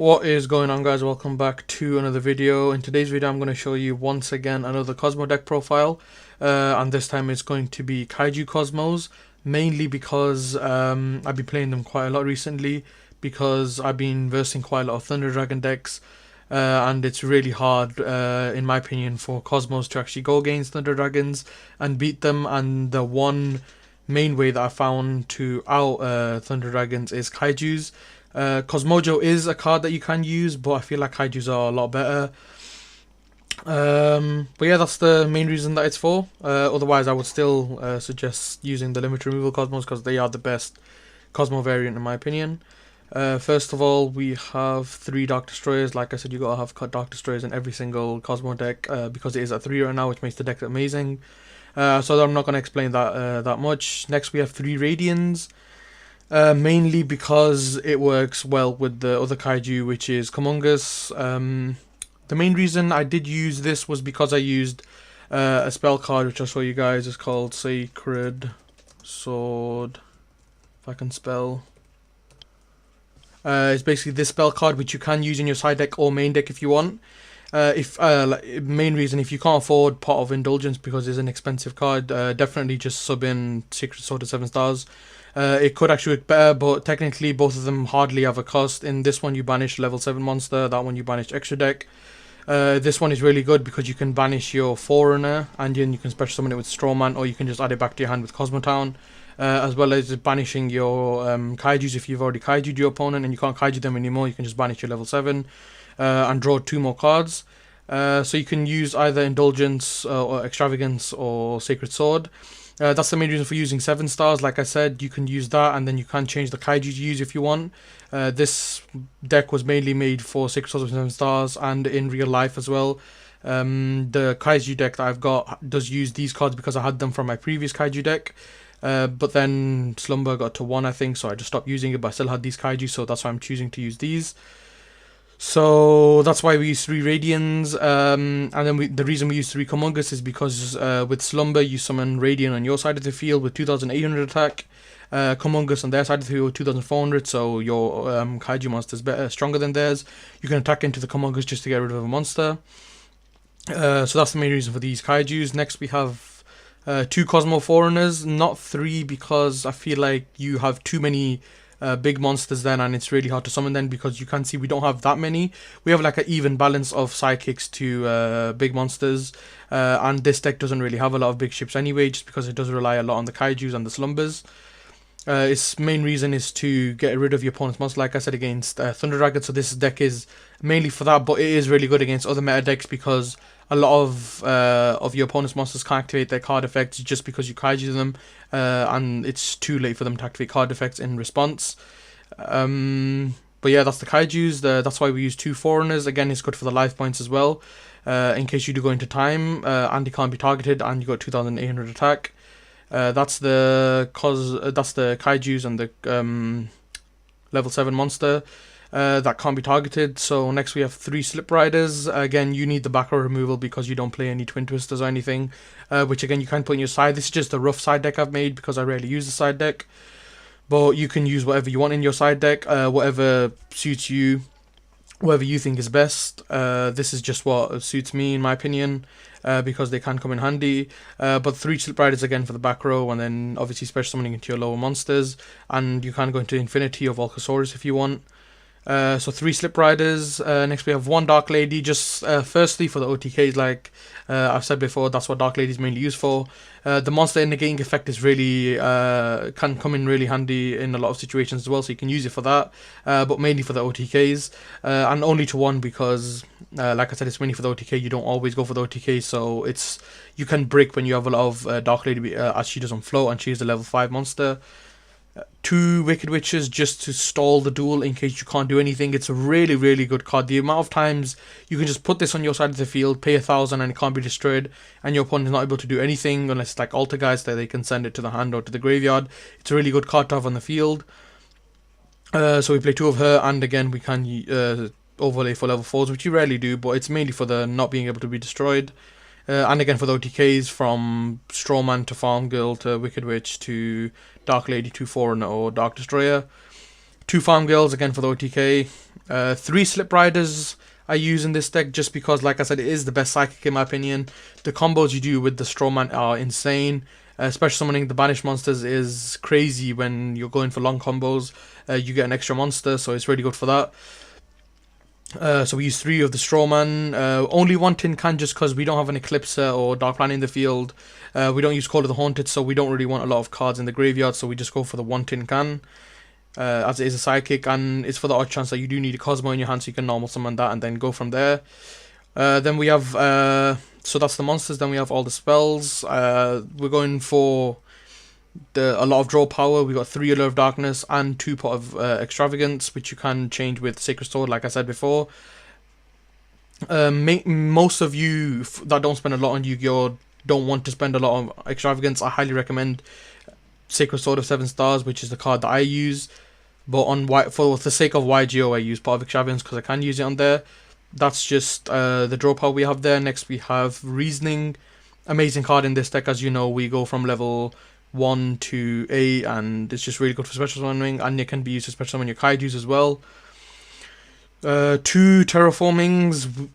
What is going on, guys? Welcome back to another video. In today's video I'm going to show you once again another Cosmo deck profile, and this time it's going to be Kaiju Cosmos, mainly because I've been playing them quite a lot recently because I've been versing quite a lot of Thunder Dragon decks, and it's really hard in my opinion for Cosmos to actually go against Thunder Dragons and beat them. And the one main way that I found to out Thunder Dragons is Kaijus. Cosmojo is a card that you can use, but I feel like Kaijus are a lot better. But yeah, that's the main reason that it's for. Otherwise, I would still suggest using the limit removal Cosmos because they are the best Cosmo variant in my opinion. First of all, we have 3 Dark Destroyers. Like I said, you gotta have Dark Destroyers in every single Cosmo deck because it is at 3 right now, which makes the deck amazing. So I'm not gonna explain that much. Next, we have 3 Radians. Mainly because it works well with the other kaiju, which is Kamungus. The main reason I did use this was because I used a spell card, which I'll show you guys. It's called Sacred Sword, if I can spell. It's basically this spell card, which you can use in your side deck or main deck if you want. Main reason, if you can't afford Pot of Indulgence because it's an expensive card, definitely just sub in Sacred Sword to 7 stars. It could actually work better, but technically both of them hardly have a cost. In this one you banish level 7 monster, that one you banish extra deck. This one is really good because you can banish your Forerunner and then you can special summon it with Strawman, or you can just add it back to your hand with Cosmotown. As well as banishing your Kaijus. If you've already Kaiju'd your opponent and you can't Kaiju them anymore, you can just banish your level 7 and draw 2 more cards. So you can use either Indulgence or Extravagance or Sacred Sword. That's the main reason for using 7 stars. Like I said, you can use that and then you can change the Kaiju you use if you want. This deck was mainly made for 6 stars with 7 stars and in real life as well. The Kaiju deck that I've got does use these cards because I had them from my previous Kaiju deck. But then Slumber got to 1, I think, so I just stopped using it, but I still had these Kaiju, so that's why I'm choosing to use these. So that's why we use 3 Radians, and then the reason we use 3 Kamungus is because with Slumber you summon Radiant on your side of the field with 2800 attack, Kamungus on their side of the field with 2400, so your Kaiju monster is better, stronger than theirs. You can attack into the Kamungus just to get rid of a monster. So that's the main reason for these Kaijus. Next we have 2 Cosmo Forerunners, not 3 because I feel like you have too many big monsters then and it's really hard to summon then, because you can see we don't have that many. We have like an even balance of sidekicks to big monsters, and this deck doesn't really have a lot of big ships anyway, just because it does rely a lot on the Kaijus and the Slumbers. Its main reason is to get rid of your opponent's monster, like I said, against Thunder Dragon, so this deck is mainly for that, but it is really good against other meta decks because a lot of your opponent's monsters can't activate their card effects just because you Kaiju them, and it's too late for them to activate card effects in response. But yeah, that's the Kaijus. That's why we use 2 Foreigners. Again, it's good for the life points as well, in case you do go into time and you can't be targeted and you got 2800 attack. That's the Kaijus and the level 7 monster that can't be targeted. So next we have 3 Slip Riders. Again, you need the back row removal because you don't play any Twin Twisters or anything, which again you can put in your side. This is just a rough side deck I've made because I rarely use the side deck, but you can use whatever you want in your side deck, whatever suits you, whatever you think is best. This is just what suits me in my opinion, because they can come in handy. But 3 Slip Riders again for the back row, and then obviously special summoning into your lower monsters, and you can go into Infinity or Volcasaurus if you want. So 3 Slip Riders. Next we have 1 Dark Lady, just firstly for the OTKs, like I've said before, that's what Dark Lady is mainly used for. The monster negating effect is really can come in really handy in a lot of situations as well, so you can use it for that, but mainly for the OTKs, and only to 1 because like I said, it's mainly for the OTK. You don't always go for the OTK, so you can brick when you have a lot of Dark Lady, as she doesn't float and she is a level 5 monster. 2 Wicked Witches just to stall the duel in case you can't do anything. It's a really, really good card. The amount of times you can just put this on your side of the field, pay 1000 and it can't be destroyed, and your opponent is not able to do anything unless it's like Alter Guys that they can send it to the hand or to the graveyard. It's a really good card to have on the field. So we play 2 of her, and again we can overlay for level 4s, which you rarely do, but it's mainly for the not being able to be destroyed. And again for the OTKs, from Strawman to Farm Girl to Wicked Witch to Dark Lady to Foreigner or Dark Destroyer. 2 farm girls again for the OTK. 3 slip riders I use in this deck just because, like I said, it is the best psychic in my opinion. The combos you do with the strawman are insane. Especially summoning the banished monsters is crazy when you're going for long combos. You get an extra monster, so it's really good for that. So we use 3 of the strawman. Only 1 tin can just because we don't have an Eclipser or Dark Planet in the field. We don't use Call of the Haunted, so we don't really want a lot of cards in the graveyard, so we just go for the 1 tin can. As it is a psychic, and it's for the odd chance that you do need a Cosmo in your hand, so you can normal summon that and then go from there. Then we have, so that's the monsters. Then we have all the spells. We're going for a lot of draw power. We got 3 Allure of Darkness and 2 Pot of Extravagance, which you can change with Sacred Sword, like I said before. Most of you that don't spend a lot on Yu-Gi-Oh! Don't want to spend a lot on Extravagance. I highly recommend Sacred Sword of 7 stars, which is the card that I use. But for the sake of YGO, I use Pot of Extravagance because I can use it on there. That's just the draw power we have there. Next we have Reasoning. Amazing card in this deck. As you know, we go from level 1 to 8, and it's just really good for special summoning, and it can be used to special summon your Kaijus as well. 2 Terraformings.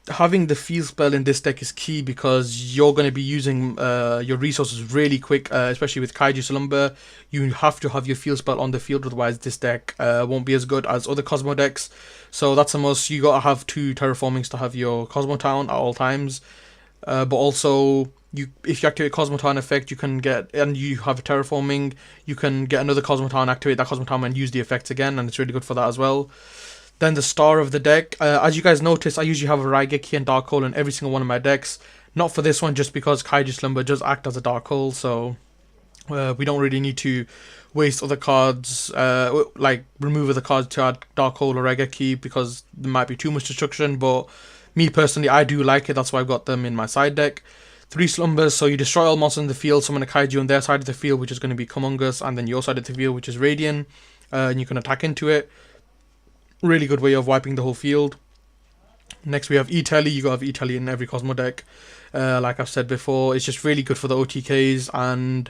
Having the field spell in this deck is key because you're going to be using your resources really quick, especially with Kaiju Slumber. You have to have your field spell on the field, otherwise this deck won't be as good as other Cosmo decks. So that's a must. You got to have 2 Terraformings to have your Cosmo Town at all times. But also, if you activate Cosmo Town effect, you can get, and you have a Terraforming, you can get another Cosmo Town, activate that Cosmo Town and use the effects again, and it's really good for that as well. Then the star of the deck. As you guys notice, I usually have a Raigeki and Dark Hole in every single one of my decks. Not for this one, just because Kaiju Slumber does act as a Dark Hole, so we don't really need to waste other cards, like remove other cards to add Dark Hole or Raigeki, because there might be too much destruction, but me personally, I do like it, that's why I've got them in my side deck. 3 Slumbers, so you destroy all monsters in the field, summon a Kaiju on their side of the field, which is going to be Kumongus, and then your side of the field, which is Radiant, and you can attack into it. Really good way of wiping the whole field. Next we have E-Telly. You gotta have E-Telly in every Cosmo deck. Like I've said before, it's just really good for the OTKs, and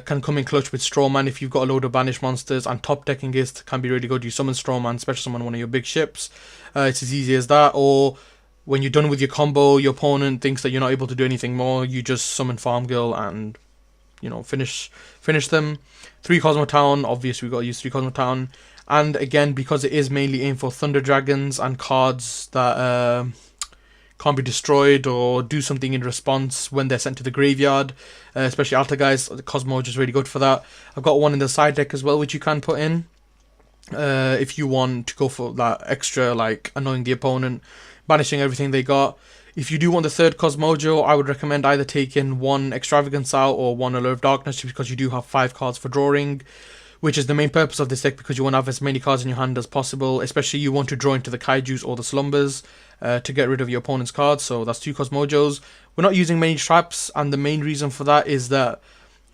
can come in clutch with Strawman if you've got a load of banished monsters, and top decking it can be really good. You summon Strawman, special summon one of your big ships. It's as easy as that. Or when you're done with your combo, your opponent thinks that you're not able to do anything more, you just summon Farm Girl and, you know, finish them. 3 Cosmo Town, obviously we got to use 3 Cosmo Town. And again, because it is mainly aimed for Thunder Dragons and cards that can't be destroyed or do something in response when they're sent to the graveyard, especially Altergeist, Cosmo is just really good for that. I've got one in the side deck as well, which you can put in if you want to go for that extra, like annoying the opponent, banishing everything they got. If you do want the 3rd Cosmojo, I would recommend either taking 1 Extravagance out or 1 Allure of Darkness, because you do have 5 cards for drawing, which is the main purpose of this deck, because you want to have as many cards in your hand as possible, especially you want to draw into the Kaijus or the Slumbers to get rid of your opponent's cards. So that's 2 Cosmojos. We're not using many traps, and the main reason for that is that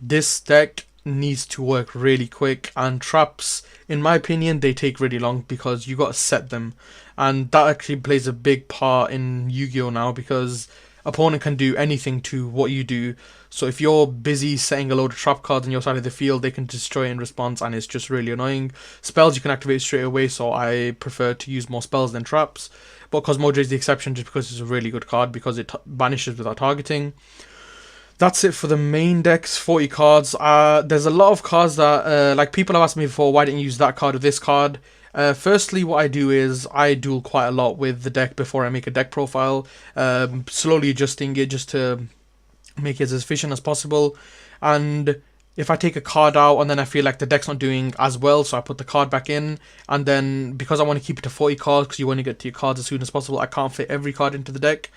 this deck needs to work really quick, and traps, in my opinion, they take really long because you got to set them, and that actually plays a big part in Yu-Gi-Oh now, because opponent can do anything to what you do. So if you're busy setting a load of trap cards on your side of the field, they can destroy in response, and it's just really annoying. Spells you can activate straight away, so I prefer to use more spells than traps. But Cosmojo is the exception just because it's a really good card, because it banishes without targeting. That's it for the main decks, 40 cards. There's a lot of cards that, like, people have asked me before, why didn't you use that card or this card? Firstly, what I do is I duel quite a lot with the deck before I make a deck profile, slowly adjusting it just to make it as efficient as possible. And if I take a card out and then I feel like the deck's not doing as well, so I put the card back in, and then because I want to keep it to 40 cards, because you want to get to your cards as soon as possible, I can't fit every card into the deck,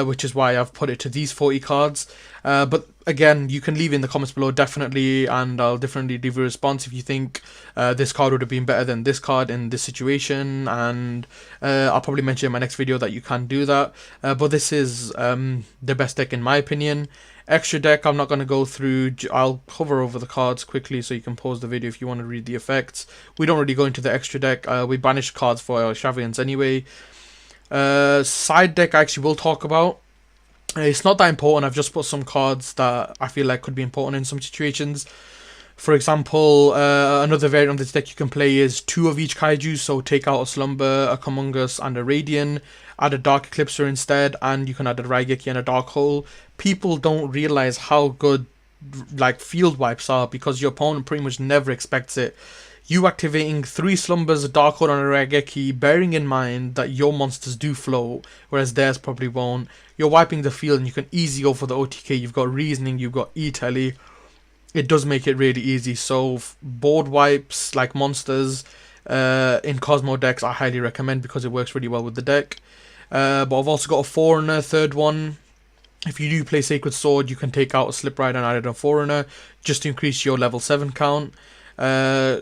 which is why I've put it to these 40 cards. But again, you can leave in the comments below, definitely, and I'll definitely leave a response if you think this card would have been better than this card in this situation, and I'll probably mention in my next video that you can do that. But this is the best deck in my opinion. Extra deck, I'm not going to go through. I'll hover over the cards quickly so you can pause the video if you want to read the effects. We don't really go into the extra deck. We banish cards for Extravagance anyway. Side deck I actually will talk about. It's not that important. I've just put some cards that I feel like could be important in some situations. For example, another variant of this deck you can play is 2 of each Kaiju, so take out a Slumber, a Comungus, and a Radiant, add a Dark Eclipser instead, and you can add a Raigeki and a Dark Hole. People don't realize how good like field wipes are because your opponent pretty much never expects it. You activating 3 Slumbers, a Dark Hole, and a Raigeki, bearing in mind that your monsters do float, whereas theirs probably won't. You're wiping the field and you can easily go for the OTK. You've got Reasoning, you've got E-Telly. It does make it really easy. So board wipes like monsters in Cosmo decks I highly recommend because it works really well with the deck. But I've also got a Forerunner, third one. If you do play Sacred Sword, you can take out a Slip Rider and add a Forerunner just to increase your level 7 count.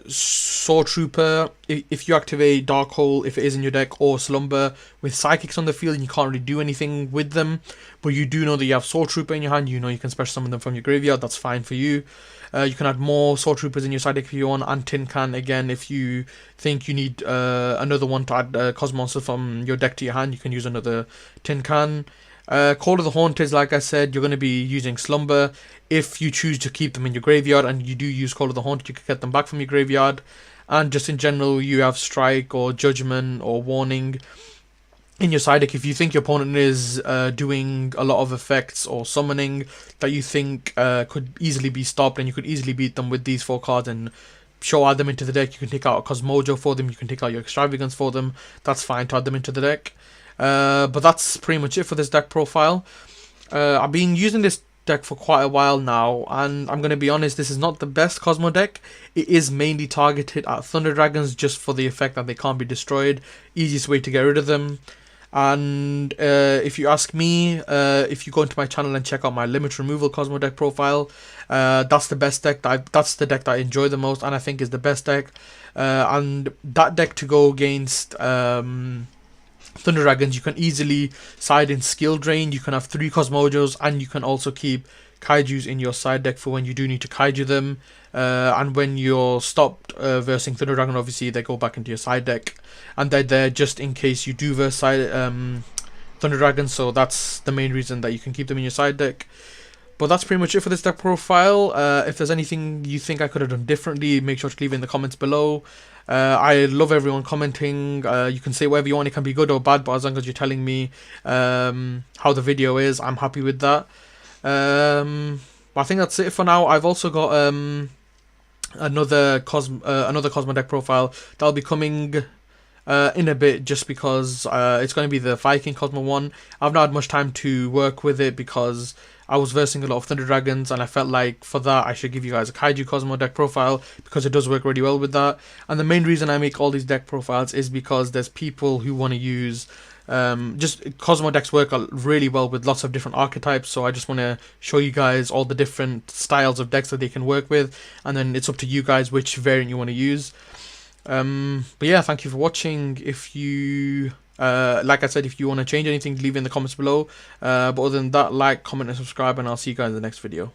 Sword Trooper, if you activate Dark Hole, if it is in your deck, or Slumber with Psychics on the field and you can't really do anything with them, but you do know that you have Sword Trooper in your hand, you know you can special summon them from your graveyard, that's fine for you. You can add more Sword Troopers in your side deck if you want, and Tin Can again if you think you need another one to add Cosmo Monster from your deck to your hand, you can use another Tin Can. Call of the Haunted, like I said, you're going to be using Slumber. If you choose to keep them in your graveyard and you do use Call of the Haunted, you can get them back from your graveyard. And just in general, you have Strike or Judgment or Warning in your side deck. If you think your opponent is doing a lot of effects or summoning that you think could easily be stopped and you could easily beat them with these 4 cards and add them into the deck, you can take out a Cosmojo for them, you can take out your Extravagance for them, that's fine to add them into the deck. But that's pretty much it for this deck profile. I've been using this deck for quite a while now, and I'm going to be honest, this is not the best Cosmo deck. It is mainly targeted at Thunder Dragons just for the effect that they can't be destroyed. Easiest way to get rid of them. And if you ask me, if you go into my channel and check out my Limit Removal Cosmo deck profile, that's the best deck. That's the deck that I enjoy the most and I think is the best deck. And that deck to go against Thunder Dragons, you can easily side in Skill Drain, you can have 3 Cosmojos, and you can also keep Kaijus in your side deck for when you do need to Kaiju them. And when you're stopped versing Thunder Dragon, obviously they go back into your side deck. And they're there just in case you do verse Thunder Dragon, so that's the main reason that you can keep them in your side deck. But that's pretty much it for this deck profile. If there's anything you think I could have done differently, make sure to leave it in the comments below. I love everyone commenting. You can say whatever you want, it can be good or bad, but as long as you're telling me how the video is, I'm happy with that. But I think that's it for now. I've also got another Cosmo deck profile that'll be coming in a bit, just because it's going to be the Viking Cosmo one. I've not had much time to work with it because I was versing a lot of Thunder Dragons, and I felt like for that I should give you guys a Kaiju Cosmo deck profile because it does work really well with that. And the main reason I make all these deck profiles is because there's people who want to use just Cosmo decks work really well with lots of different archetypes, so I just want to show you guys all the different styles of decks that they can work with, and then it's up to you guys which variant you want to use. But yeah, thank you for watching. If you like I said, if you want to change anything, leave it in the comments below. But other than that, like, comment and subscribe, and I'll see you guys in the next video.